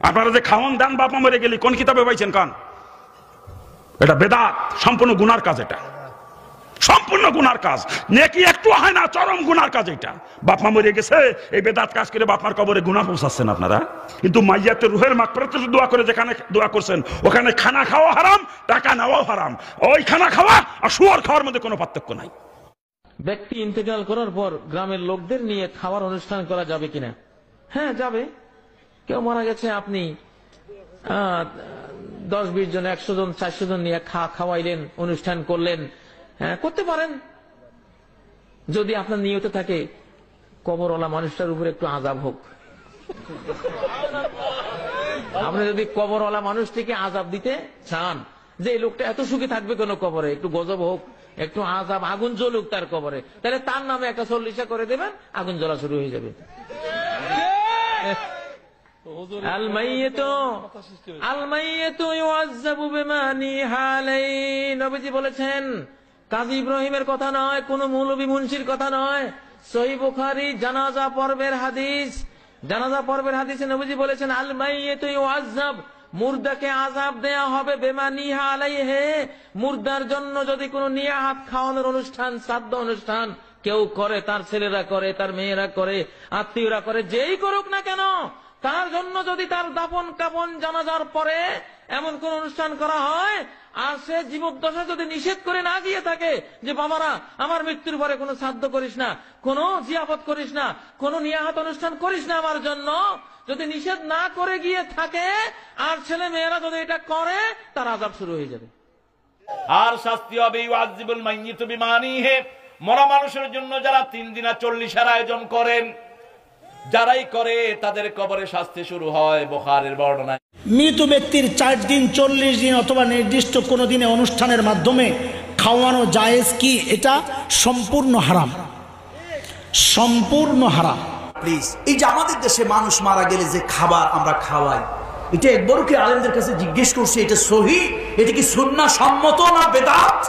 আপনারা যে খাওয়ান দান বাপ মা মরে গেলি কোন কিতাবে পাইছেন কান? এটা বেদাত, সম্পূর্ণ গুনার কাজ, এটা সম্পূর্ণ গুনার কাজ, নেকি একটু হয় না, চরম গুনার কাজ এটা। বাপ মা মরে গেছে, এই বেদাত কাজ করে বাপ মার কবরে গুনাহ পৌঁছাচ্ছেন আপনারা। কিন্তু মাইয়াতের রুহের মাগফিরাতের দোয়া করে যেখানে দোয়া করছেন ওখানে খানা খাওয়া হারাম, টাকা নেওয়াও হারাম। ওই খানা খাওয়া আর শুয়োর খাওয়ার মধ্যে কোনো পার্থক্য নাই। ব্যক্তি ইন্তেকাল করার পর গ্রামের লোকদের নিয়ে খাওয়ার অনুষ্ঠান করা যাবে কিনা? হ্যাঁ, যাবে। কেউ মারা গেছে, আপনি 10-20 জন, 100 জন, 400 জন নিয়ে খাওয়াইলেন, অনুষ্ঠান করলেন, হ্যাঁ করতে পারেন। যদি আপনার নিয়তে থাকে কবরওয়ালা মানুষটার উপরে একটু আযাব হোক, আপনি যদি কবরওয়ালা মানুষটিকে আযাব দিতে চান যে এই লোকটা এত সুখী থাকবে কেন কবরে, একটু গজব হোক, একটু আযাব, আগুন জ্বলুক তার কবরে, তাহলে তার নামে একটা 40 করে দেবেন, আগুন জ্বলা শুরু হয়ে যাবে। আল মাইয়িতু ইউআযাবু বিমা নিহা আলাইহি, নবীজি বলেছেন। কাজী ইব্রাহিমের কথা নয়, কোন মৌলভী মুন্সির কথা নয়, সহিহ বুখারী জানাজা পর্বের হাদিস। জানাজা পর্বের হাদিসে নবীজি বলেছেন আল মাইয়িতু ইউআযাব, মুর্দাকে আযাব দেয়া হবে, বিমা নিহা আলাইহি, মুর্দার জন্য যদি কোনো নিয়াহাত খাওয়ানোর অনুষ্ঠান, শ্রাদ্ধ অনুষ্ঠান কেউ করে, তার ছেলেরা করে, তার মেয়েরা করে, আত্মীয়রা করে, যেই করুক না কেন, তার জন্য যদি তার দাফন কাফন জানাজার পরে এমন কোন অনুষ্ঠান করা হয়, আর সে জীবদ্দশা যদি নিষেধ করে না গিয়ে থাকে যে বাবারা আমার মৃত্যুর পরে কোনো শ্রাদ্ধ করিস না, কোনো জিয়াফত করিস না, কোনো নিয়াহাত অনুষ্ঠান করিস না আমার জন্য, যদি নিষেধ না করে গিয়ে থাকে আর ছেলে মেয়েরা যদি এটা করে, তার আযাব শুরু হয়ে যাবে। আর শাস্তি হবে ইউআযিবুল মাইয়িতু বিমানিহি, মরা মানুষের জন্য যারা 3 দিন 40 আয়োজন করেন, যারাই করে তাদের কবরে শাস্তি শুরু হয়। বুখারীর বর্ণনা, মৃত ব্যক্তির 4 দিন 40 দিন অথবা নির্দিষ্ট কোনো দিনে অনুষ্ঠানের মাধ্যমে খাওয়ানো জায়েজ কি? এটা সম্পূর্ণ হারাম, সম্পূর্ণ হারাম। প্লিজ, এই যে আমাদের দেশে মানুষ মারা গেলে যে খাবার আমরা খাওয়াই, এটা একবারও কি আলেমদের কাছে জিজ্ঞেস করছি এটা সহিহ, এটা কি সুন্নাহ সম্মত না বেদাত?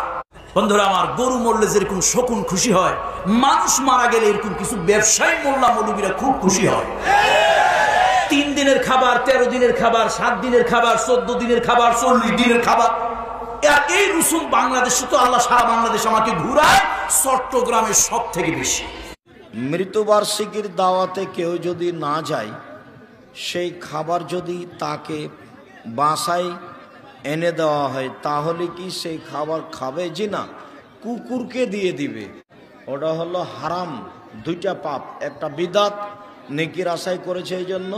বন্ধুরা আমার, গরু মরলে যেরকম শকুন খুশি হয়, মানুষ মারা গেলে এরকম কিছু ব্যবসায়ী মোল্লা মৌলবীরা খুব খুশি হয়। 3 দিনের খাবার, 13 দিনের খাবার, 7 দিনের খাবার, 14 দিনের খাবার, 40 দিনের খাবার, এই রুসুম বাংলাদেশে তো আল্লাহ সারা বাংলাদেশ আমাকে ঘুরায়, চট্টগ্রামের সব থেকে বেশি। মৃত্যুবার্ষিকীর দাওয়াতে কেউ যদি না যায়, সেই খাবার যদি তাকে বাসায় এনে দেওয়া হয়, তাহলে কি সেই খাবার খাবে? জি না, কুকুরকে দিয়ে দিবে। ওটা হলো হারাম, 2টা পাপ, একটা বিদাত, নেকির আশায় করেছে এই জন্য,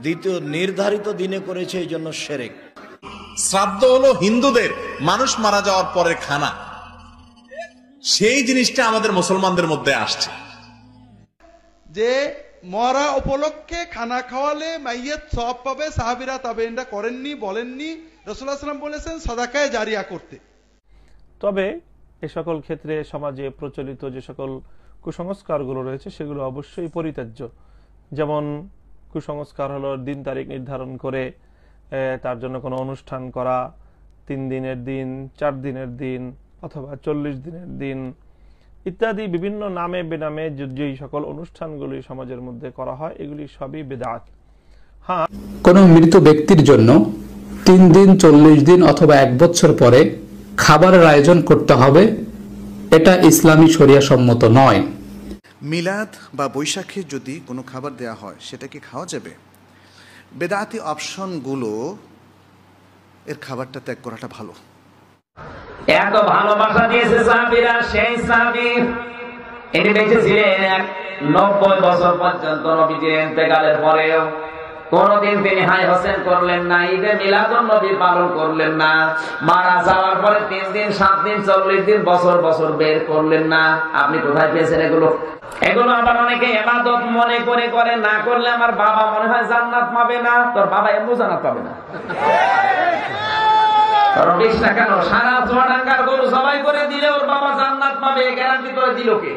দ্বিতীয় নির্ধারিত দিনে করেছে এই জন্য শিরক। শ্রাদ্ধ হলো হিন্দুদের মানুষ মারা যাওয়ার পরের খানা, সেই জিনিসটা আমাদের মুসলমানদের মধ্যে আসছে যে মরা উপলক্ষে খানা খাওয়ালে মাইয়াত সওয়াব পাবে। সাহাবীরা তাবেঈনরা করেননি, বলেননি, রাসূলুল্লাহ সাল্লাল্লাহু আলাইহি ওয়াসাল্লাম বলেছেন সাদাকায়ে জারিয়া করতে। তবে এ সকল ক্ষেত্রে সমাজে প্রচলিত যে সকল কুসংস্কারগুলো রয়েছে সেগুলো অবশ্যই পরিত্যাজ্য। যেমন কুসংস্কার হলো দিন তারিখ নির্ধারণ করে তার জন্য কোনো অনুষ্ঠান করা, 3 দিনের দিন, 4 দিনের দিন অথবা 40 দিনের দিন ইত্যাদি বিভিন্ন নামে বেনামে যেই সকল অনুষ্ঠানগুলি সমাজের মধ্যে করা হয়, এগুলি সবই বেদাত। হ্যাঁ, কোনো মৃত ব্যক্তির জন্য 3 দিন, 40 দিন অথবা 1 বছর পরে খাবারের আয়োজন করতে হবে, এটা ইসলামী শরিয়া সম্মত নয়। মিলাদ বা বৈশাখে যদি কোনো খাবার দেয়া হয়, সেটা কি খাওয়া যাবে? বেদাতি অপশনগুলো, এর খাবারটা ত্যাগ করাটা ভালো। এত ভালোবাসা দিয়েছে সাহাবীরা, সেই সাহাবী ইনি বেঁচে ছিলেন 90 বছর পর্যন্ত, নবীজির ইন্তেকালের পরেও কোনদিন তিনি হাই হোসেন করলেন না, ঈদে মিলাদুন নবী পালন করলেন না, মারা যাওয়ার পরে 3 দিন, 7 দিন, 40 দিন, বছর বছর বের করলেন না। আপনি কোথায় পেয়েছেন এগুলো? এগুলো আবার অনেকে ইবাদত মনে করে করে, না করলে আমার বাবা মনে হয় জান্নাত পাবে না। তোর বাবা এমনি জান্নাত পাবে না, রবিস না কেন? সারা চুয়াডাঙ্গার গরু সবাই করে দিলে ওর বাবা জান্নাত পাবে, গ্যারান্টি করে দিল কে?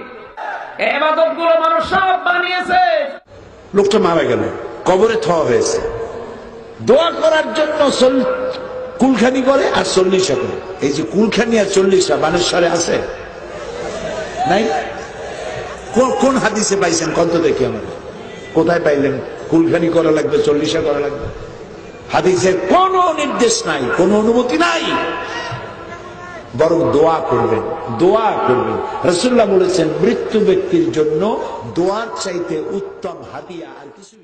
ইবাদত গুলো মানুষ সব বানিয়েছে। লোকটা মারা গেল, কবরে থওয়া হয়েছে, দোয়া করার জন্য কুলখানি করে আর 40 করে। এই যে কুলখানি আর 40 বানেশ্বরে আছে নাই? কোন হাদিসে পাইছেন? কত দেখি আমাদের কোথায় পাইলেন? কুলখানি করা লাগবে, 40 করা লাগবে? হাদিসের কোনো নির্দেশ নাই, কোনো অনুমতি নাই, বরং দোয়া করবেন, দোয়া করবেন। রাসূলুল্লাহ বলেছেন মৃত্যু ব্যক্তির জন্য দোয়ার চাইতে উত্তম হাদিয়া আর কিছু